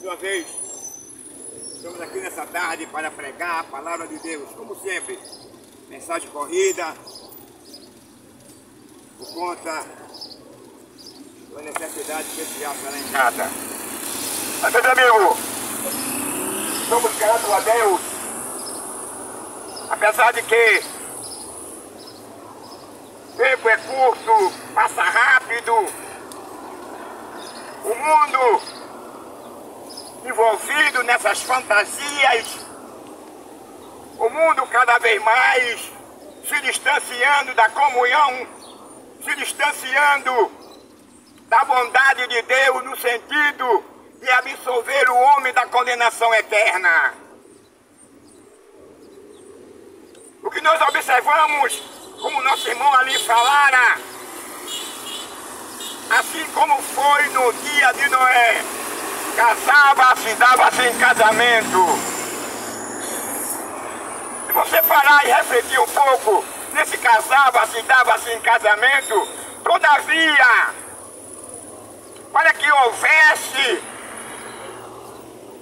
uma vez, estamos aqui nessa tarde para pregar a palavra de Deus, como sempre, mensagem corrida, por conta da necessidade especial para em casa. Mas, meus amigos, somos gratos a Deus, apesar de que tempo é curto, passa rápido, o mundo envolvido nessas fantasias, o mundo cada vez mais se distanciando da comunhão, se distanciando da bondade de Deus no sentido de absolver o homem da condenação eterna. O que nós observamos, como nosso irmão ali falara, assim como foi no dia de Noé, casava-se, dava-se em casamento. Se você parar e refletir um pouco nesse casava-se, dava-se em casamento, todavia, para que houvesse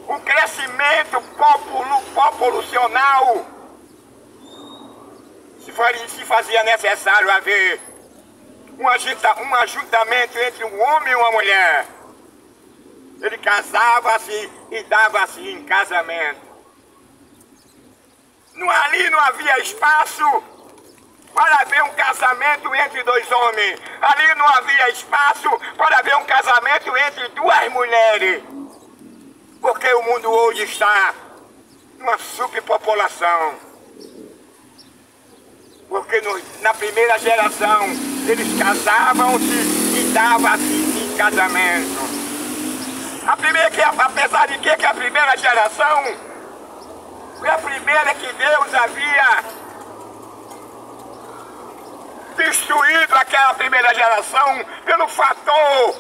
um crescimento populacional, se fazia necessário haver um ajuntamento entre um homem e uma mulher. Ele casava-se e dava-se em casamento. Ali não havia espaço para haver um casamento entre dois homens. Ali não havia espaço para haver um casamento entre duas mulheres. Porque o mundo hoje está numa superpopulação. Porque na primeira geração eles casavam-se e davam-se em casamento. Apesar de que a primeira geração foi a primeira que Deus havia destruído aquela primeira geração pelo fator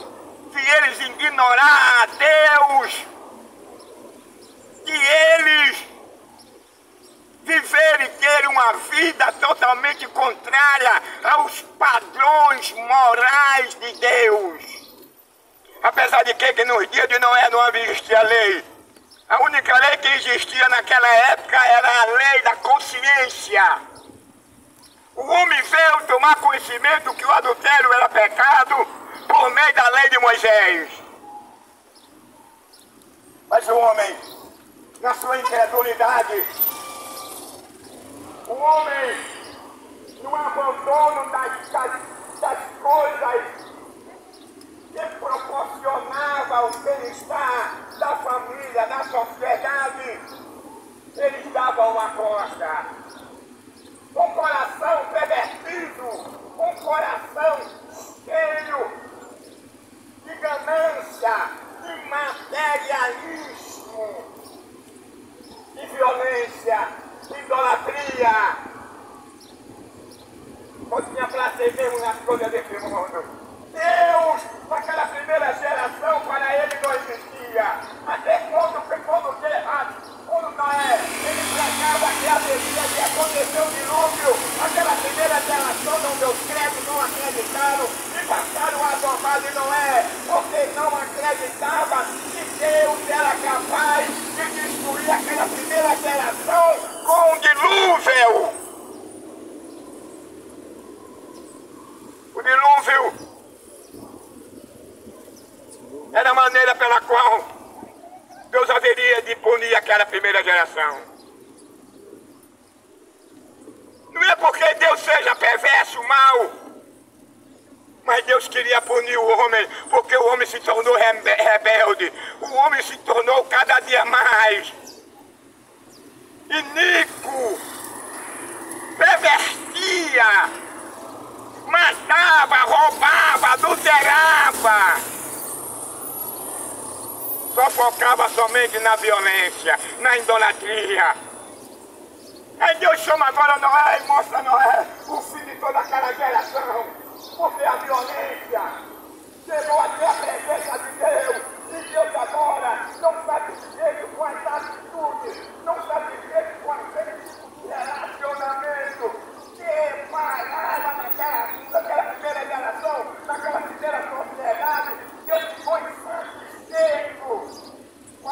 de eles ignorar a Deus, de eles viverem e terem uma vida totalmente contrária aos padrões morais de Deus. Apesar de que nos dias de Noé não existia lei. A única lei que existia naquela época era a lei da consciência. O homem veio tomar conhecimento que o adultério era pecado por meio da lei de Moisés. Mas o homem, na sua incredulidade, o homem, no abandono das coisas que proporcionava o bem-estar da família, da sociedade, eles davam uma costa. Um coração pervertido, um coração cheio de ganância, de materialismo, de violência, de idolatria. Não tinha prazer mesmo nas coisas desse mundo. Deus, naquela primeira geração, para ele não existia. Até quando Noé, ele pregava que haveria de acontecer um dilúvio, aquela primeira geração não deu crédito, não acreditaram e passaram a zombar de Noé, porque não acreditava que Deus era capaz de destruir aquela primeira geração com um dilúvio. O dilúvio era a maneira pela qual Deus haveria de punir aquela primeira geração. Não é porque Deus seja perverso, mau, mas Deus queria punir o homem, porque o homem se tornou rebelde, o homem se tornou cada dia mais iníquo, pervertia, matava, roubava, adulterava. Só focava somente na violência, na idolatria. Aí Deus chama agora Noé e mostra Noé, o fim de toda aquela geração, porque a violência chegou até a presença de Deus, e Deus agora não satisfeito com as atitudes, não satisfeito com aquele relacionamento que parava naquela primeira geração, naquela primeira sociedade. Deus ficou insatisfeito com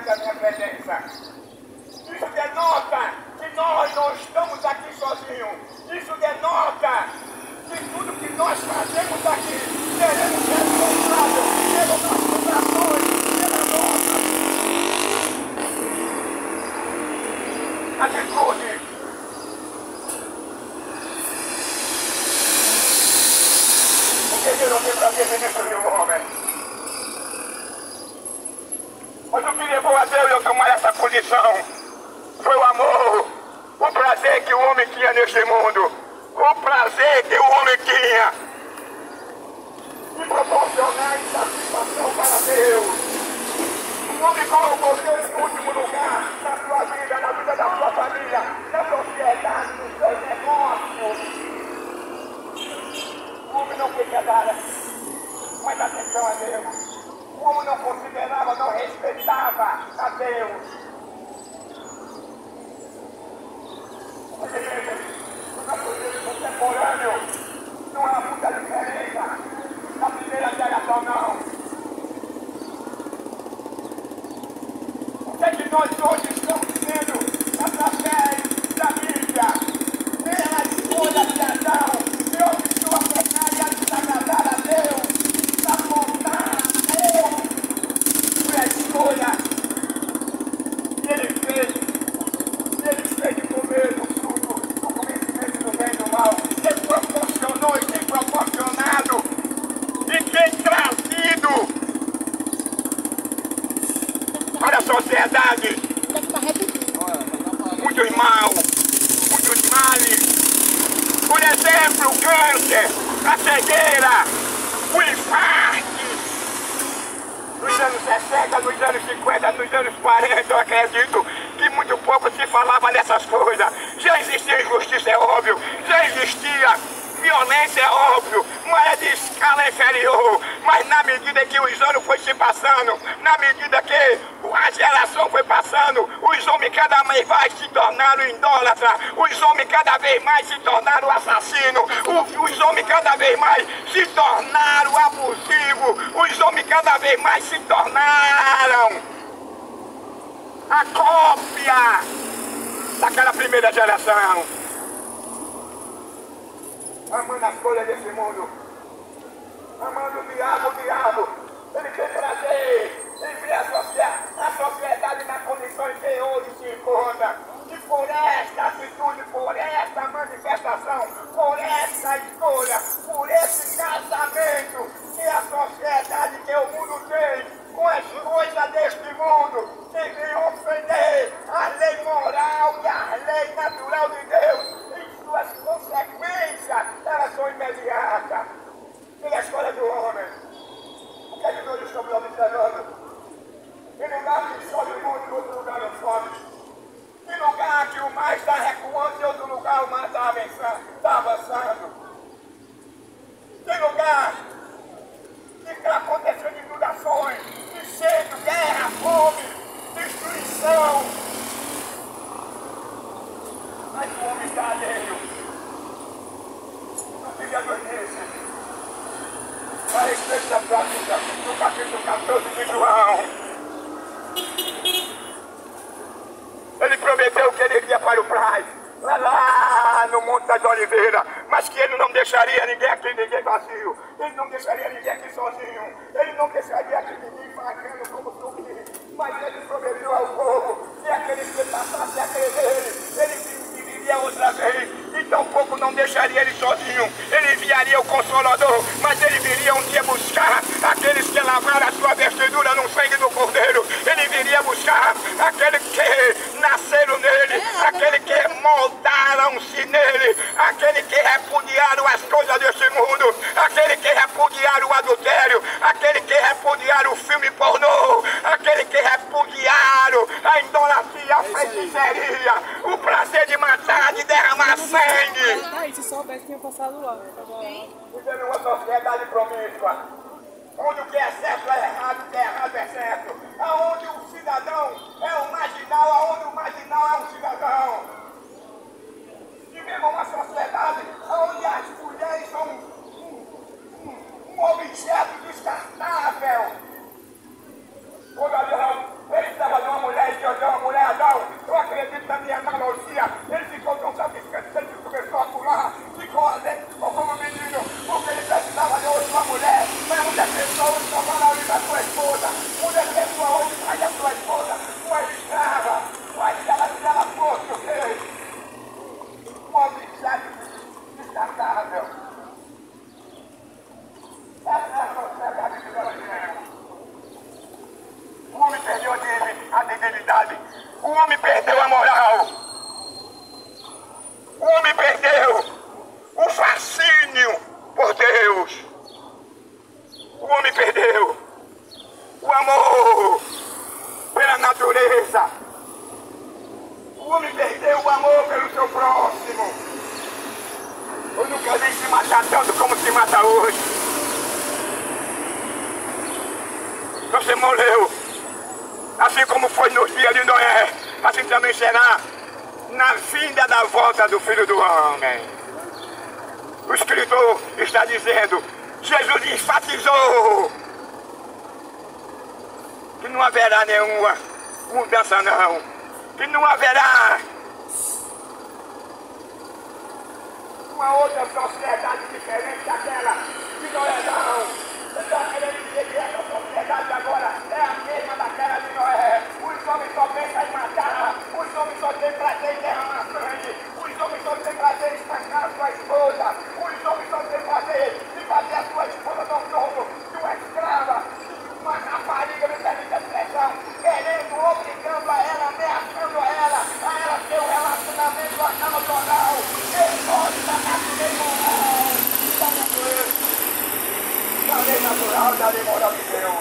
da minha presença. Isso denota que nós não estamos aqui sozinhos. Isso denota que tudo que nós fazemos aqui teremos resultado pelas nossas ações, pela nossa atitude. Porque Deus não tem prazer nisso de um homem. Mas o que levou a Deus a tomar essa condição foi o amor, o prazer que o homem tinha neste mundo, o prazer que o homem tinha de proporcionar satisfação para Deus. O homem colocou Deus em último lugar na sua vida, na vida da sua família, na sociedade, nos seus negócios. O homem não queria dar mais atenção a Deus. O homem não considerava, não respeitava a Deus. O natureza contemporâneo não há muita diferença da primeira geração, não. O que é que nós hoje estamos vendo através da Bíblia? Pela escolha de Adão, Deus estou a pecar e a desagradar a Deus, a contar a Deus. Foi a escolha que ele fez de comer do fruto do conhecimento do bem e do mal. Quem proporcionou e tem proporcionado e tem trazido para a sociedade muitos mal, muitos males. Por exemplo, o câncer, a cegueira, o infarto. Nos anos 60, nos anos 50, nos anos 40, eu acredito que muito pouco se falava dessas coisas. Já existia injustiça, é óbvio. Já existia violência, é óbvio. Mas é de escala inferior. Mas na medida que os anos foram se passando, na medida que a geração foi passando, os homens cada vez mais se tornaram idólatras. Os homens cada vez mais se tornaram assassinos. Os homens cada vez mais se tornaram abusivos. Os homens cada vez mais se tornaram a cópia daquela primeira geração. Amando as coisas desse mundo. Amando o diabo. Ele tem prazer em ver a sociedade na condição em que hoje se encontra. E por esta atitude, por esta manifestação, por esta escolha, por esse casamento que a sociedade, que o mundo tem com as coisas deste mundo, que vem ofender a lei moral e a lei natural de Deus. E suas consequências, elas são imediatas. Pela escolha do homem. O que é que nós estamos observando? Em lugar que sobe o mundo, em outro lugar não sobe. Em lugar que o mar está recuando, em outro lugar o mar está avançando. Em lugar que está acontecendo inundações, incêndio, guerra, fome, destruição. Mas o homem está alheio. No Criador disse, a respeito da prática, no capítulo 14 de João, ele prometeu que ele iria para o praia, lá no Monte das Oliveiras, mas que ele não deixaria ninguém aqui, ninguém vazio. Ele não deixaria ninguém aqui sozinho. Ele não deixaria aqui ninguém vagando como zumbi. Mas ele prometeu ao povo que aqueles que passassem a crer nele, ele viria outra vez. E tampouco não deixaria ele sozinho. Ele enviaria o Consolador, mas ele viria um dia buscar aqueles que lavaram a sua vestidura no sangue do Cordeiro. Ele viria buscar aqueles que nasceram nele, aqueles que moldaram-se nele, aqueles que repudiaram as coisas deste mundo, aqueles que repudiaram o adultério, aqueles que repudiaram o filme pornô, aqueles que repudiaram a idolatria, a feitiçaria, o prazer de matar, de derramar sangue. Ai, se soubesse, tinha passado lá. Vivendo uma sociedade promíscua, onde o que é certo é errado, o que é errado é certo, aonde o cidadão é o marginal, aonde o marginal é um cidadão. Vivemos uma sociedade onde as mulheres são um objeto descartável. Quando Abraão, ele estava numa O homem perdeu a moral. O homem perdeu o fascínio por Deus. O homem perdeu o amor pela natureza. O homem perdeu o amor pelo seu próximo. Eu nunca vi se matar tanto como se mata hoje. Você morreu. Assim como foi nos dias de Noé, assim também será na vinda da volta do Filho do Homem. O escritor está dizendo, Jesus enfatizou que não haverá nenhuma mudança não, que não haverá uma outra sociedade diferente daquela de Noé não. Você está querendo dizer que essa sociedade agora é a mesma daquela de Noé. Os homens só pensam em matar, os homens só têm prazer em derramar sangue, os homens só têm prazer em espancar a sua esposa, os homens só têm prazer em fazer a sua esposa do dono de uma escrava, de uma rapariga, me permite a expressão, querendo, obrigando a ela, ameaçando a ela ter um relacionamento anormal, desorde da natureza da lei natural, da lei moral de Deus.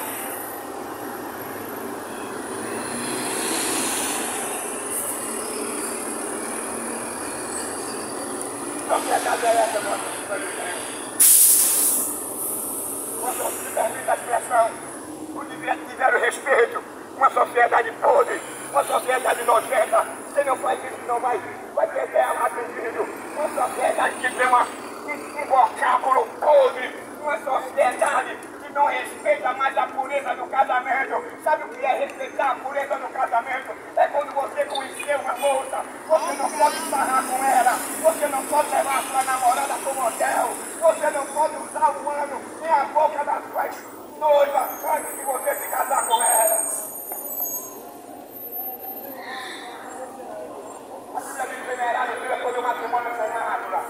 Sociedade é essa, meu amigo. Quando se permite a expressão, os tiveram respeito, uma sociedade podre, uma sociedade nojenta, quem não faz isso não vai perder ela atendido, uma sociedade que tem um vocábulo podre, uma sociedade que não respeita mais a pureza do casamento. Sabe o que é respeitar a pureza do casamento? É quando você conheceu uma moça, você não pode esbarrar com ela, você não pode levar a sua namorada para o motel, você não pode usar o ano nem a boca das suas noivas antes de você se casar com ela. A Bíblia diz venerável depois do matrimônio sem nada.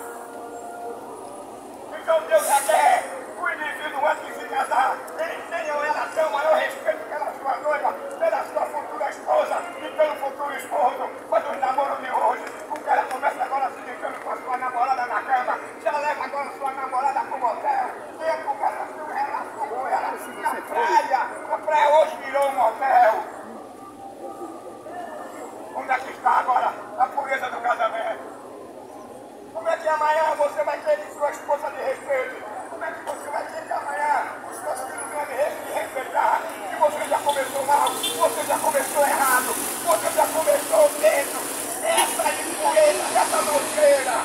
Então Deus já quer o indivíduo antes de se casar, ele tenha ou ela tenha o maior respeito pela sua noiva, pela sua futura esposa e pelo futuro esposo. Quando os namoros de hoje, o cara começa agora se ligando com a sua namorada na cama, já leva agora sua namorada para o motel, e ele começa a ter uma relação com ela na praia. A praia hoje virou um motel. Onde é que está agora a pureza do casamento? Como é que amanhã você vai ter de sua esposa de respeito? Como é que você vai ter que amanhã os seus filhos vão lhe respeitar? Que você já começou mal, você já começou errado, você já começou dentro essa impureza, essa nojeira,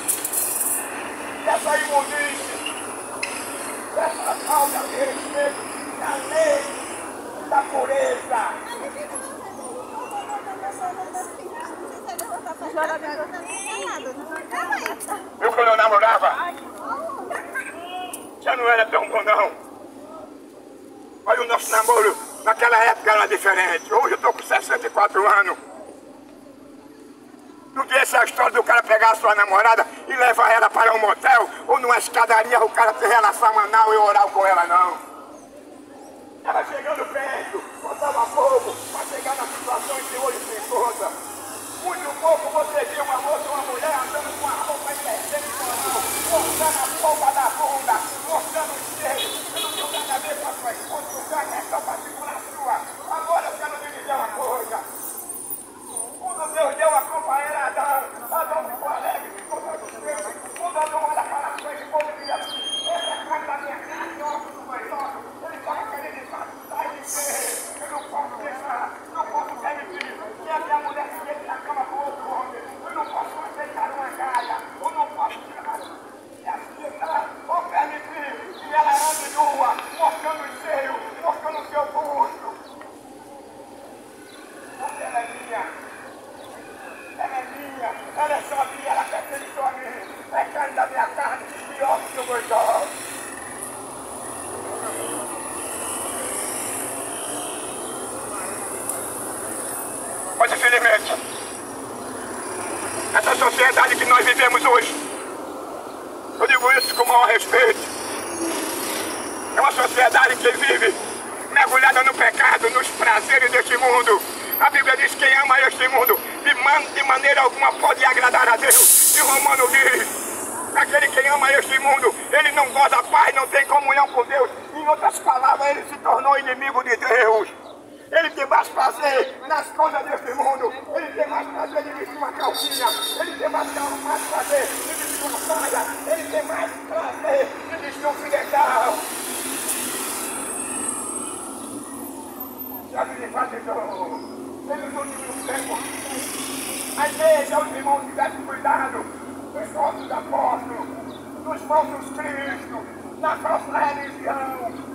essa imundície, essa falta de respeito da lei da pureza. Eu quando eu namorava, já não era tão bom não. Olha o nosso namoro, naquela época era diferente. Hoje eu estou com 64 anos. Não tinha essa história do cara pegar a sua namorada e levar ela para um motel ou numa escadaria o cara ter relação anal e oral com ela não. Ela chegando perto, botava fogo para chegar na situação em que hoje se encontra. Muito pouco você viu uma moça, uma mulher andando com a roupa internacional, mostrando a polpa da bunda, mostrando o cheiro. Eu não tenho nada a ver com a sua esposa, o cara é só particular sua. Agora eu quero lhe dizer uma coisa. Quando Deus deu a companheira a Adão ficou alegre, ficou satisfeito. Quando Adão olha para a sua esposa e diz assim, essa é a da minha carne, óculos do meu óculos, ele estava querendo enfatizar e dizer, eu não posso deixar, não posso permitir que a minha mulher se deite na cama com outro homem, eu não posso aceitar uma galha, eu não posso aceitar ou permitir que ela ande nua, mostrando o seio, mostrando o seu busto. Porque ela é minha. Ela é minha, ela é só minha, ela pertence só a mim. É carne da minha carne e óbvio que eu gostou. Mas infelizmente, essa sociedade que nós vivemos hoje, eu digo isso com o maior respeito, é uma sociedade que vive mergulhada no pecado, nos prazeres deste mundo, A Bíblia diz que quem ama este mundo de maneira alguma pode agradar a Deus. E Romano diz, aquele que ama este mundo, ele não goza a paz, não tem comunhão com Deus. Em outras palavras, ele se tornou inimigo de Deus. Ele tem mais prazer nas coisas deste mundo. Ele tem mais prazer de vestir uma calcinha. Ele tem mais prazer de vestir uma saia. Ele tem mais prazer de vestir um filetal. Já me batizou. Nos últimos tempos, a igreja, os irmãos tivessem cuidado dos falsos apóstolos, dos falsos cristos, da falsa religião.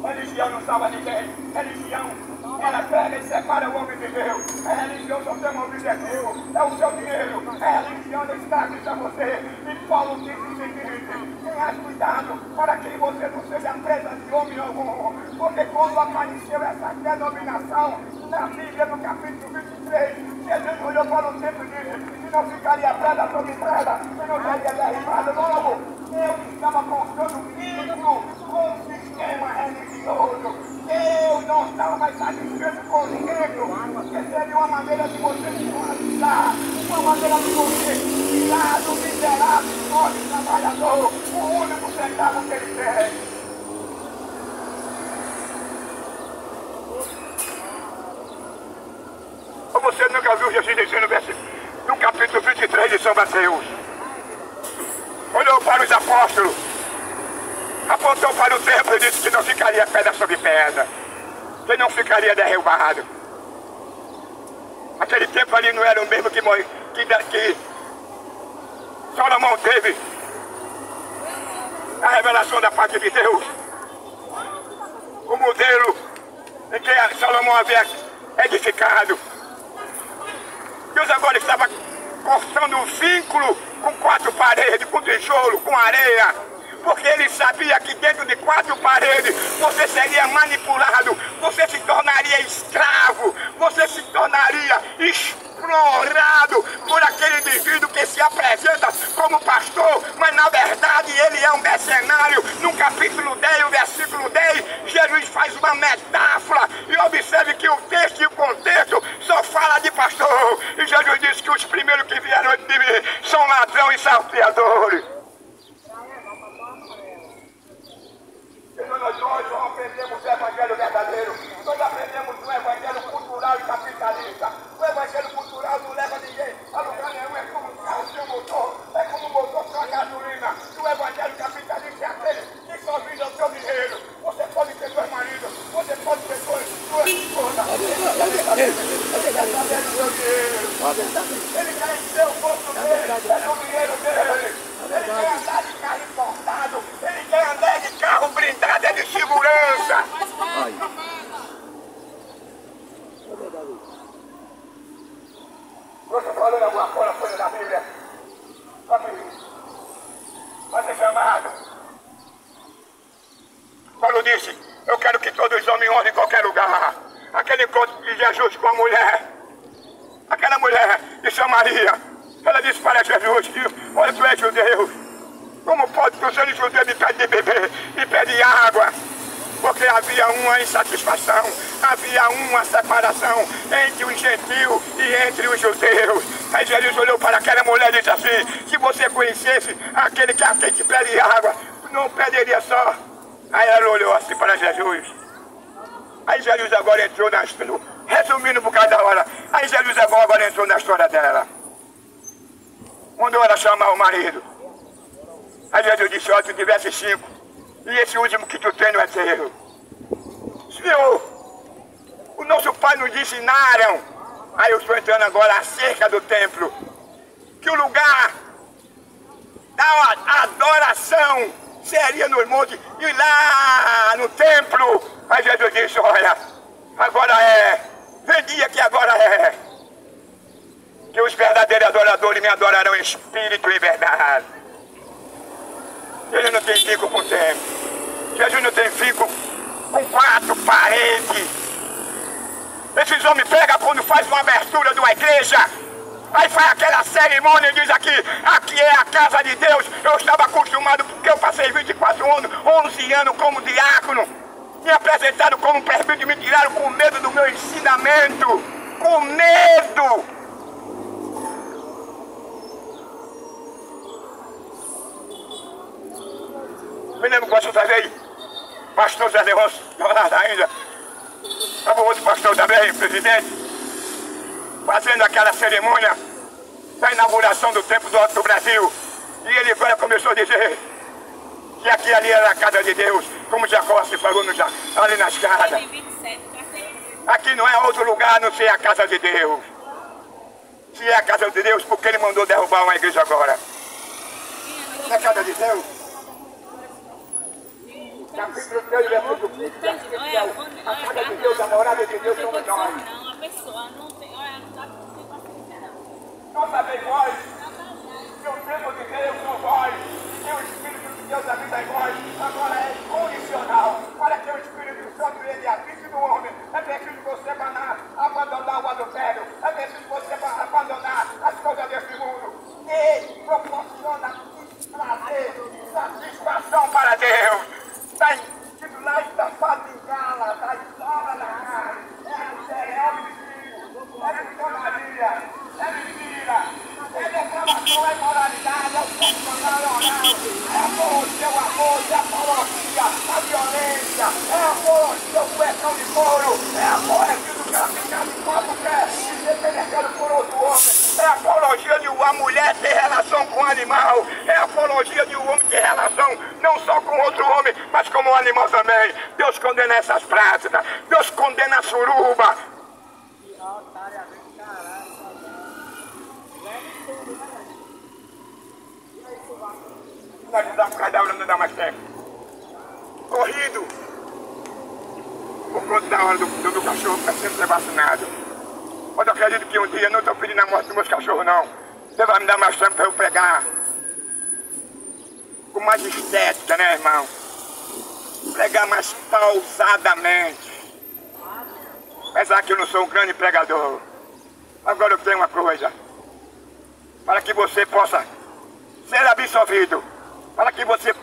Religião não salva ninguém. Religião, ela pega e separa o homem de Deus. A religião só tem um objetivo, é o seu dinheiro. A religião não está aqui para você. E Paulo diz o seguinte: tenha cuidado para que você não seja presa de homem algum. Porque quando apareceu essa denominação, na Bíblia, no capítulo 23, Jesus olhou para o templo e disse que não ficaria pedra sobre pedra, que não seria derribado. Logo, Deus estava colocando um vínculo com o sistema religioso. Deus não estava mais satisfeito com o dinheiro, porque seria uma maneira de você se moralizar, uma maneira de você tirar do miserável, pobre trabalhador, o único centavo que ele tem. Você nunca viu Jesus dizendo no capítulo 23 de São Mateus? Olhou para os apóstolos, apontou para o templo e disse que não ficaria pedra sobre pedra, que não ficaria derrubado. Aquele tempo ali não era o mesmo que Salomão teve a revelação da parte de Deus. O modelo em que Salomão havia edificado. Deus agora estava cortando o vínculo com 4 paredes, com tijolo, com areia, porque ele sabia que dentro de 4 paredes você seria manipulado, você se tornaria escravo, você se tornaria explorado por aquele indivíduo que se apresenta como pastor, mas na verdade ele é um mercenário. No capítulo 10, o versículo 10, Jesus faz uma metáfora e observe que o texto e o contexto só fala de pastor. E Jesus disse que os primeiros que vieram de mim são ladrões e salteadores. Nós não aprendemos o evangelho verdadeiro, nós aprendemos o evangelho cultural e capitalista. O evangelho cultural não leva ninguém a lugar nenhum, é como um carro sem motor, é como um motor sem gasolina. O evangelho capitalista é aquele que só visa o seu dinheiro. Você pode ter 2 maridos, você pode ter 2 esposas, ele quer encher o bolso dele, é o dinheiro dele. Ele quer andar de carro importado, ele quer andar de carro blindado, é de segurança. Você falando alguma coisa fora da Bíblia? Vai ser chamado. Paulo disse: eu quero que todos os homens honrem em qualquer lugar. Aquele encontro de Jesus com a mulher, aquela mulher de Samaria, ela disse para Jesus: olha, tu és judeu, como pode tu ser judeu me pede de beber, me pede água? Porque havia uma insatisfação, havia uma separação entre os gentios e entre os judeus. Aí Jesus olhou para aquela mulher e disse assim: se você conhecesse aquele que a quem te pede água, não pediria só. Aí ela olhou assim para Jesus. Aí Jesus agora entrou na história, resumindo por causa da hora, aí Jesus agora entrou na história dela. Mandou ela chamar o marido. Aí Jesus disse: ó, tu tivesse 5, e esse último que tu tem não é teu. Senhor, o nosso pai nos ensinaram, aí eu estou entrando agora acerca do templo, que o lugar da adoração seria nos montes, e lá no templo. Aí Jesus disse: olha, agora vem dia que agora que os verdadeiros adoradores me adorarão em espírito e verdade. Ele não tem fico com o templo. Jesus não tem fico com 4 paredes. Esses homens pegam quando faz uma abertura de uma igreja, aí faz aquela cerimônia e diz aqui é a casa de Deus. Eu estava acostumado, porque eu passei 24 anos, 11 anos como diácono. Me apresentaram como presbítero e me tiraram com medo do meu ensinamento. Com medo. Me lembro quando eu trazei pastor Zé Leôncio, ainda. Estava outro pastor também, presidente, fazendo aquela cerimônia da inauguração do Templo do Alto do Brasil. E ele agora começou a dizer que aqui ali era a casa de Deus, como Jacó se falou ali na escada. Aqui não é outro lugar a não ser a casa de Deus. Se é a casa de Deus, por que ele mandou derrubar uma igreja agora? É a casa de Deus. Capítulo 3, versículo 15. A casa de Deus, a morada de Deus somos nós. Não, a pessoa não tem. Olha, não dá pra ter paciência, não. Não sabem vós que o templo de Deus são vós, que o Espírito de Deus habita em vós, agora é condicional. Para que o Espírito Santo ele habite no homem, é preciso você abandonar o adultério, é preciso você abandonar as coisas desse mundo. Ele proporciona prazer, satisfação para Deus. Está escrito lá, estampado em gala, está estampada na carne. É mentira, é pitonaria, é mentira, é declamação, é moralidade, é o sexo oral, é o amor, é a apologia, a violência, é a apologia, o cuecão de couro, é a apologia do cara ficar de quatro pés e ser penetrado por outro homem. É a apologia de uma mulher ter relação com o animal. É a apologia de um homem ter relação não só com outro homem, mas como um animal também. Deus condena essas práticas. Deus condena a suruba. Nós não dá por causa da hora, não dá mais tempo. Corrido. Por conta da hora do cachorro para sempre ser vacinado. Mas eu acredito que um dia, não estou pedindo a morte dos meus cachorros não. Você vai me dar mais tempo para eu pregar. Com mais estética, né, irmão? Pregar mais pausadamente. Apesar que eu não sou um grande pregador. Agora eu tenho uma coisa. Para que você possa ser absolvido. Para que você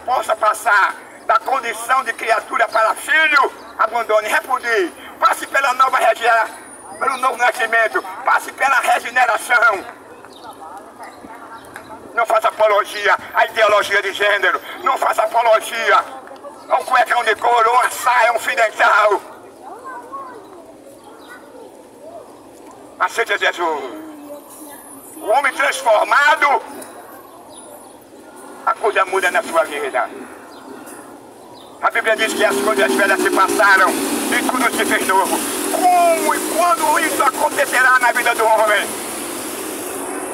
possa passar da condição de criatura para filho. Abandone, repudie. Passe pela nova região. Pelo novo nascimento, passe pela regeneração. Não faça apologia à ideologia de gênero. Não faça apologia ao cuecão de couro, uma saia, um fio dental. Aceite Jesus. O homem transformado, a coisa muda na sua vida. A Bíblia diz que as coisas velhas se passaram e tudo se fez novo. Como e quando isso acontecerá na vida do homem?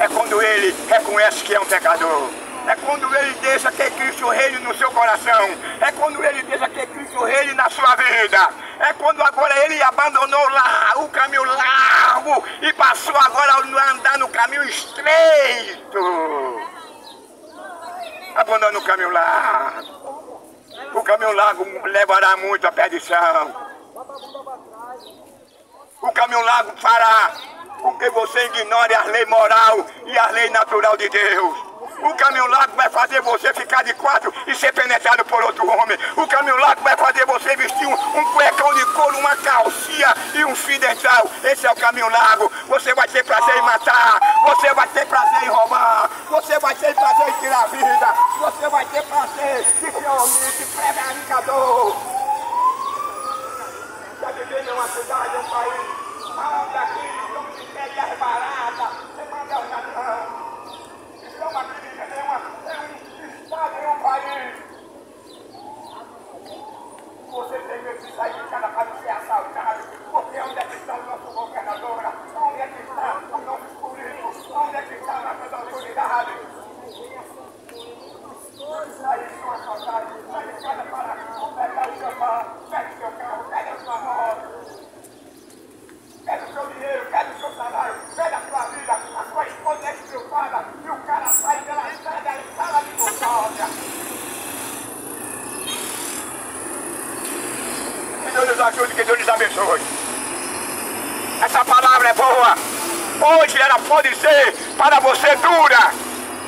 É quando ele reconhece que é um pecador. É quando ele deixa que Cristo reine no seu coração. É quando ele deixa que Cristo reine na sua vida. É quando agora ele abandonou lá o caminho largo e passou agora a andar no caminho estreito. Abandona o caminho largo. O caminho largo levará muito à perdição. O caminho largo fará com que você ignore as leis moral e as leis natural de Deus. O caminho largo vai fazer você ficar de quatro e ser penetrado por outro homem. O caminho largo vai fazer você vestir um cuecão de couro, uma calcinha e um fio dental. Esse é o caminho largo. Você vai ter prazer em matar. Você vai ter prazer em roubar. Você vai ter prazer em tirar a vida. Você vai ter prazer de ser homem, de prevaricador. Já vivendo em uma cidade, um país, onde aqui estamos de férias baratas, sem mandar o cartão. É uma clínica, é um estado, é um país. Você tem medo de sair de casa para ser assaltado, porque onde é que está o nosso governador? Onde é que está o nosso político? Onde é que está a nossa autoridade? Sair de uma assaltado, sai de casa para pegar o seu carro, pega o seu carro, pega a sua moto. Pega o seu dinheiro, pega o seu salário, pega a sua vida, a sua esposa é estrupada e o cara sai pela estrada e sala de custódia. Que Deus nos ajude, que Deus nos abençoe. Essa palavra é boa. Hoje ela pode ser para você dura,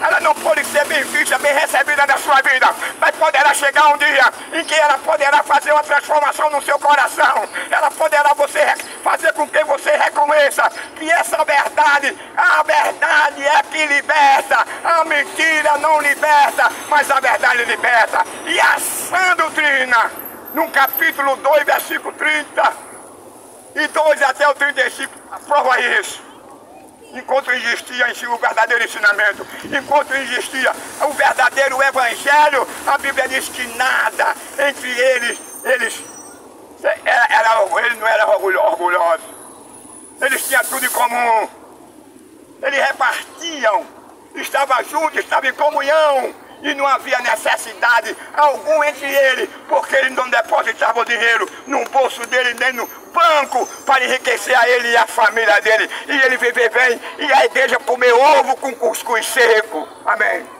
ela não pode ser bem vista, bem recebida na sua vida, mas poderá chegar um dia em que ela poderá fazer uma transformação no seu coração. Ela poderá fazer com que você reconheça que essa verdade, a verdade é que liberta, a mentira não liberta, mas a verdade liberta. E a sã doutrina, no capítulo 2, versículo 32 até o 35, prova isso. Enquanto existia em si o verdadeiro ensinamento, enquanto existia o verdadeiro evangelho, a Bíblia diz que nada entre eles não eram orgulhosos. Eles tinham tudo em comum. Eles repartiam, estavam juntos, estavam em comunhão. E não havia necessidade algum entre eles, porque eles não depositavam dinheiro no bolso dele, nem no banco, para enriquecer a ele e a família dele. E ele viver bem, e a igreja comer ovo com cuscuz seco. Amém.